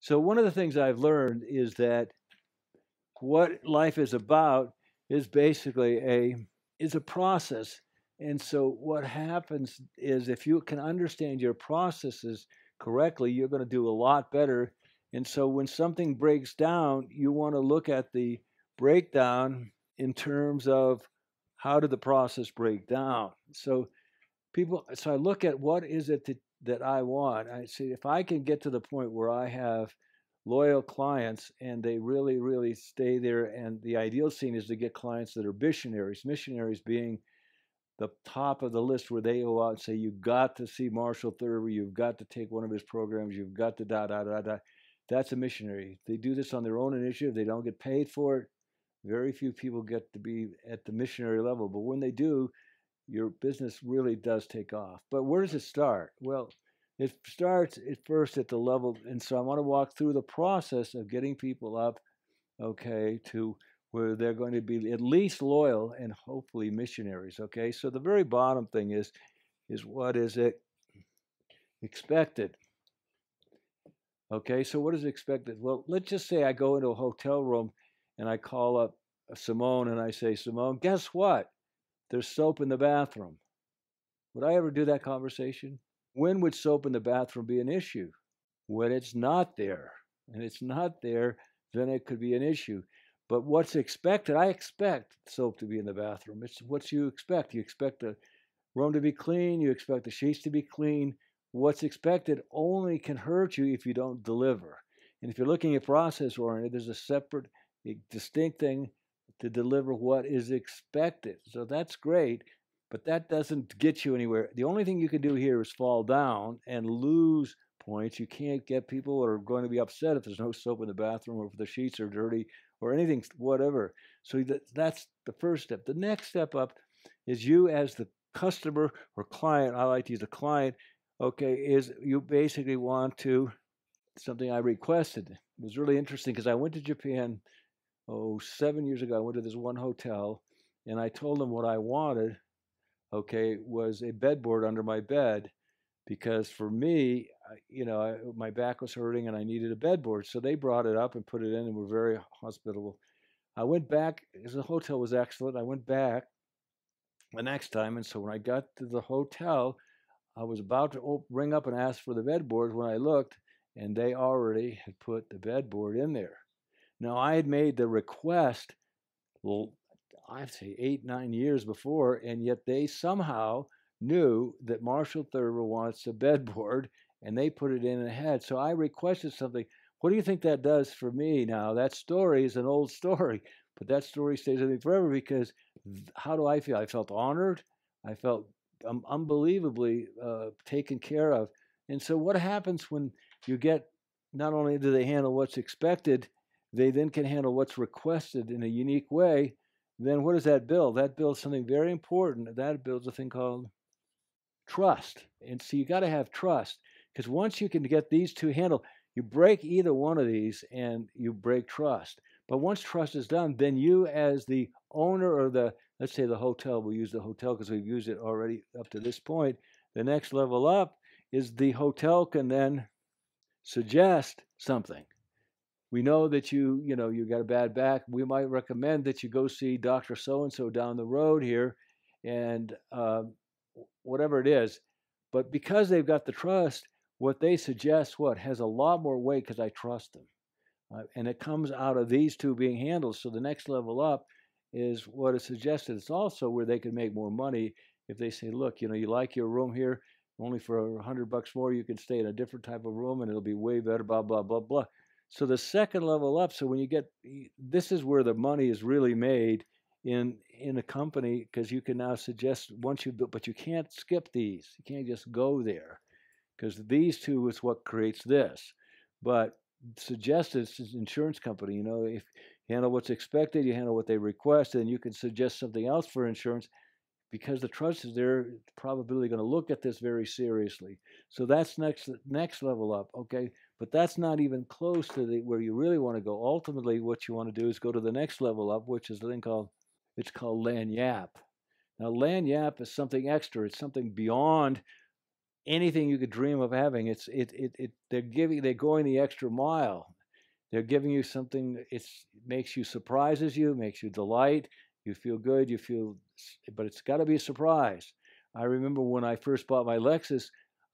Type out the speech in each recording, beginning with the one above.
So one of the things I've learned is that what life is about is basically a process. And so what happens is if you can understand your processes correctly, you're going to do a lot better. And so when something breaks down, you want to look at the breakdown in terms of how did the process break down. So I look at what is it that I want. I say if I can get to the point where I have loyal clients and they really, really stay there, and the ideal scene is to get clients that are missionaries being the top of the list where they go out and say, you've got to see Marshall Thurber, you've got to take one of his programs, you've got to da da da da. That's a missionary. They do this on their own initiative. They don't get paid for it. Very few people get to be at the missionary level, but when they do, your business really does take off. But where does it start? Well, it starts at first at the level, and so I want to walk through the process of getting people up, okay, to where they're going to be at least loyal and hopefully missionaries. Okay, so the very bottom thing is what is it expected? Okay, so what is expected? Well, let's just say I go into a hotel room and I call up Simone and I say, Simone, guess what? There's soap in the bathroom. Would I ever do that conversation? When would soap in the bathroom be an issue? When it's not there. And it's not there, then it could be an issue. But what's expected, I expect soap to be in the bathroom. It's what you expect. You expect the room to be clean, you expect the sheets to be clean. What's expected only can hurt you if you don't deliver. And if you're looking at process oriented, there's a separate, a distinct thing to deliver what is expected. So that's great, but that doesn't get you anywhere. The only thing you can do here is fall down and lose points. You can't get people that are going to be upset if there's no soap in the bathroom or if the sheets are dirty or anything, whatever. So that's the first step. The next step up is you as the customer or client. I like to use a client. Okay, is you basically want to something I requested. It was really interesting because I went to Japan 7 years ago. I went to this one hotel and I told them what I wanted, okay, was a bedboard under my bed because for me, my back was hurting and I needed a bedboard. So they brought it up and put it in and were very hospitable. I went back because the hotel was excellent. I went back the next time, and so when I got to the hotel, I was about to ring up and ask for the bedboard when I looked, and they already had put the bedboard in there. Now I had made the request, well, I'd say 8, 9 years before, and yet they somehow knew that Marshall Thurber wants a bedboard, and they put it in ahead. So I requested something. What do you think that does for me now? That story is an old story, but that story stays with me forever because how do I feel? I felt honored. I felt unbelievably taken care of. And so what happens when you get, not only do they handle what's expected, they then can handle what's requested in a unique way. Then what does that build? That builds something very important. That builds a thing called trust. And so you got to have trust because once you can get these two handled, you break either one of these and you break trust. But once trust is done, then you as the owner or let's say the hotel, we'll use the hotel because we've used it already up to this point. The next level up is the hotel can then suggest something. We know that you got a bad back. We might recommend that you go see Dr. So and so down the road here, and whatever it is. But because they've got the trust, what they suggest has a lot more weight because I trust them, and it comes out of these two being handled. So the next level up is what is suggested. It's also where they can make more money if they say, look, you like your room here. Only for $100 more, you can stay in a different type of room, and it'll be way better. Blah blah blah blah. So the second level up, so when you get, this is where the money is really made in a company because you can now suggest once you build, but you can't skip these. You can't just go there because these two is what creates this. But suggested is an insurance company. If you handle what's expected, you handle what they request, and you can suggest something else for insurance because the trust is there, probably going to look at this very seriously. So that's next level up, okay? But that's not even close to where you really want to go. Ultimately, what you want to do is go to the next level up, which is a thing called Lagniappe. Now, Lagniappe is something extra. It's something beyond anything you could dream of having. They're going the extra mile. They're giving you something. Makes you, surprises you, makes you delight. You feel good. But it's got to be a surprise. I remember when I first bought my Lexus,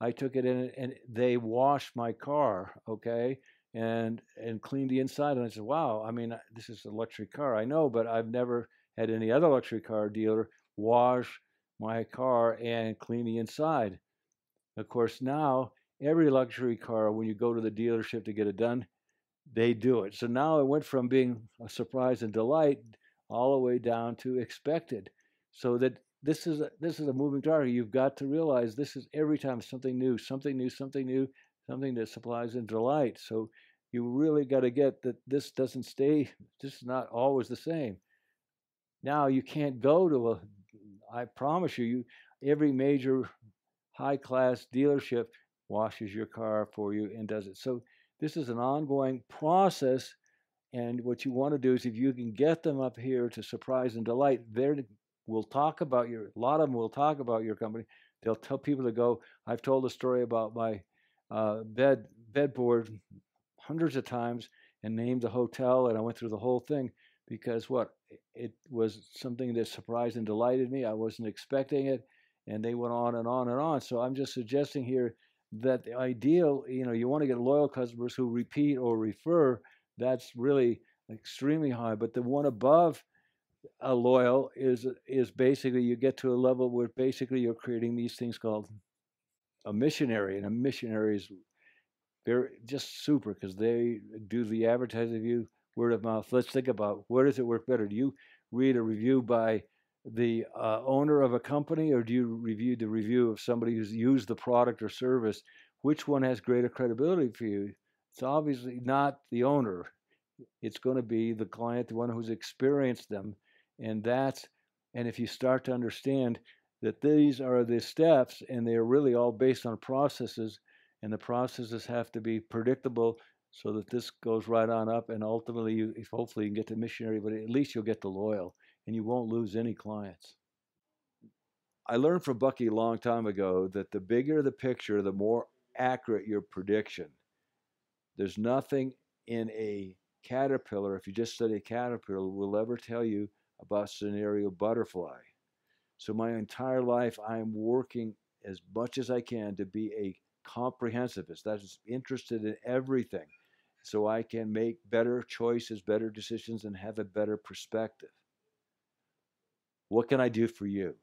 I took it in and they washed my car, okay, and cleaned the inside. And I said, wow, I mean, this is a luxury car, I know, but I've never had any other luxury car dealer wash my car and clean the inside. Of course, now every luxury car, when you go to the dealership to get it done, they do it. So now it went from being a surprise and delight all the way down to expected. So that this is a moving target. You've got to realize this is every time something new, something new, something new, something that supplies and delight. So you really got to get that this doesn't stay. This is not always the same. Now you can't go to a. I promise you, every major high class dealership washes your car for you and does it. So this is an ongoing process. And what you want to do is, if you can get them up here to surprise and delight, we'll talk about a lot of them will talk about your company. They'll tell people to go. I've told a story about my bedboard hundreds of times and named the hotel, and I went through the whole thing because it was something that surprised and delighted me. I wasn't expecting it, and they went on and on and on. So I'm just suggesting here that the ideal, you want to get loyal customers who repeat or refer. That's really extremely high. But the one above a loyal is basically, you get to a level where basically you're creating these things called a missionary, and a missionary is they're just super because they do the advertising of you, word of mouth. Let's think about, where does it work better? Do you read a review by the owner of a company, or do you review the review of somebody who's used the product or service? Which one has greater credibility for you? It's obviously not the owner. It's going to be the client, the one who's experienced them. And if you start to understand that these are the steps and they're really all based on processes, and the processes have to be predictable so that this goes right on up, and ultimately, hopefully you can get to missionary, but at least you'll get the loyal and you won't lose any clients. I learned from Bucky a long time ago that the bigger the picture, the more accurate your prediction. There's nothing in a caterpillar, if you just study a caterpillar, will ever tell you about scenario butterfly. So my entire life, I'm working as much as I can to be a comprehensivist. That is interested in everything, so I can make better choices, better decisions, and have a better perspective. What can I do for you?